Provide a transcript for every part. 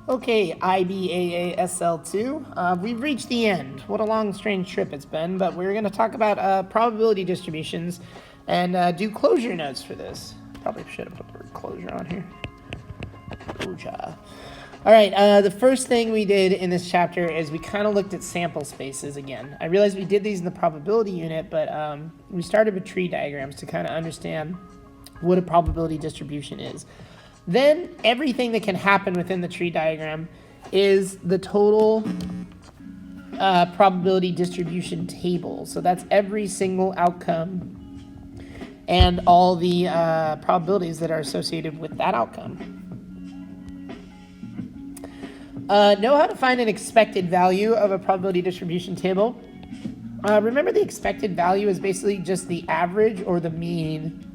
Okay, IB AA SL2. We've reached the end. What a long, strange trip it's been, but we're going to talk about probability distributions and do closure notes for this. Probably should have put the word closure on here. Closure. All right, the first thing we did in this chapter is we kind of looked at sample spaces again. I realized we did these in the probability unit, but we started with tree diagrams to kind of understand what a probability distribution is. Then everything that can happen within the tree diagram is the total probability distribution table. So that's every single outcome and all the probabilities that are associated with that outcome. Know how to find an expected value of a probability distribution table. Remember, the expected value is basically just the average or the mean,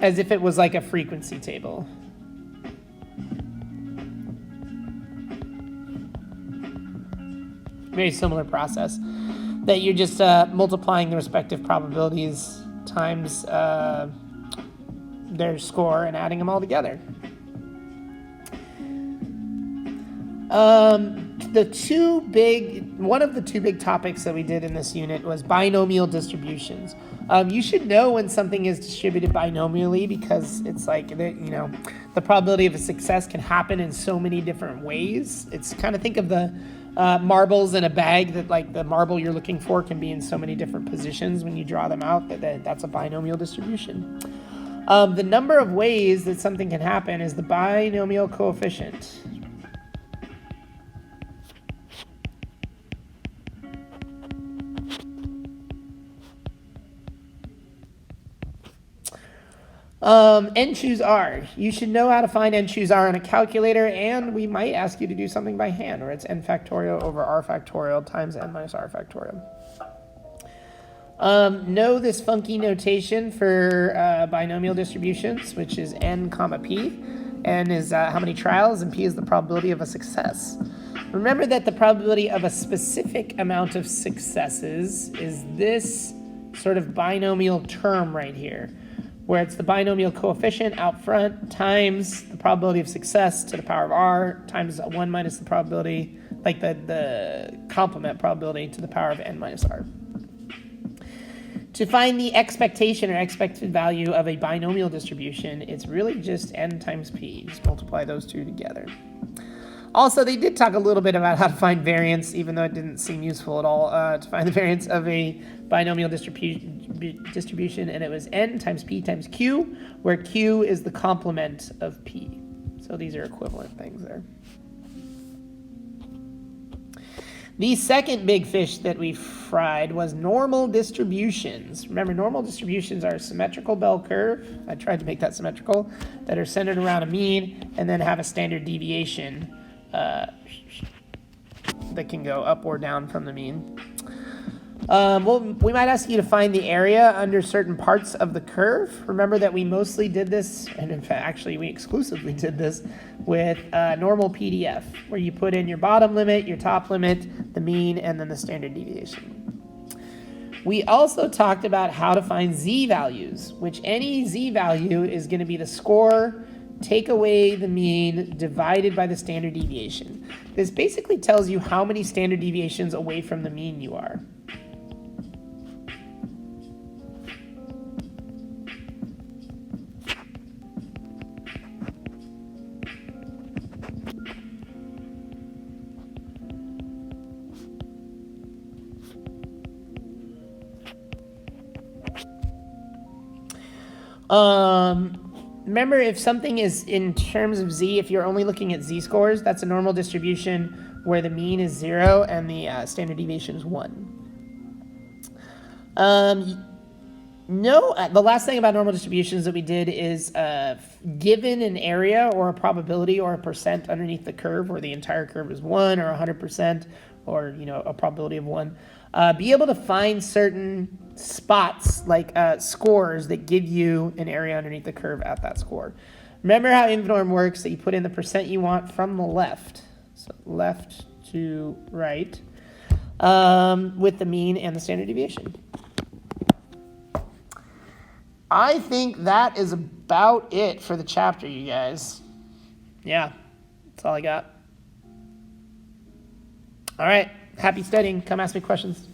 as if it was like a frequency table. Very similar process, that you're just multiplying the respective probabilities times their score and adding them all together. One of the two big topics that we did in this unit was binomial distributions. You should know when something is distributed binomially, because it's like, the probability of a success can happen in so many different ways. It's kind of, think of the marbles in a bag, that like the marble you're looking for can be in so many different positions when you draw them out. That's a binomial distribution. The number of ways that something can happen is the binomial coefficient. N choose R. You should know how to find N choose R on a calculator, and we might ask you to do something by hand, where it's N factorial over R factorial times N minus R factorial. Know this funky notation for binomial distributions, which is N comma P. N is how many trials, and P is the probability of a success. Remember that the probability of a specific amount of successes is this sort of binomial term right here, where it's the binomial coefficient out front times the probability of success to the power of R times 1 minus the probability, like the complement probability to the power of N minus R. To find the expectation or expected value of a binomial distribution, it's really just N times P. Just multiply those two together. Also, they did talk a little bit about how to find variance, even though it didn't seem useful at all, to find the variance of a binomial distribution, and it was N times P times Q, where Q is the complement of P. So these are equivalent things there. The second big fish that we fried was normal distributions. Remember, normal distributions are a symmetrical bell curve. I tried to make that symmetrical, that are centered around a mean and then have a standard deviation that can go up or down from the mean. We might ask you to find the area under certain parts of the curve. Remember that we mostly did this, and in fact, actually, we exclusively did this with normal PDF, where you put in your bottom limit, your top limit, the mean, and then the standard deviation. We also talked about how to find z-values, which any z-value is going to be the score, take away the mean, divided by the standard deviation. This basically tells you how many standard deviations away from the mean you are. Remember, if something is in terms of z, if you're only looking at z-scores, that's a normal distribution where the mean is 0 and the standard deviation is 1. The last thing about normal distributions that we did is given an area or a probability or a percent underneath the curve, where the entire curve is 1 or 100% or a probability of 1, be able to find certain spots, like scores, that give you an area underneath the curve at that score. Remember how InVnorm works, that you put in the percent you want from the left, so left to right, with the mean and the standard deviation. I think that is about it for the chapter, you guys. Yeah, that's all I got. All right, happy studying. Come ask me questions.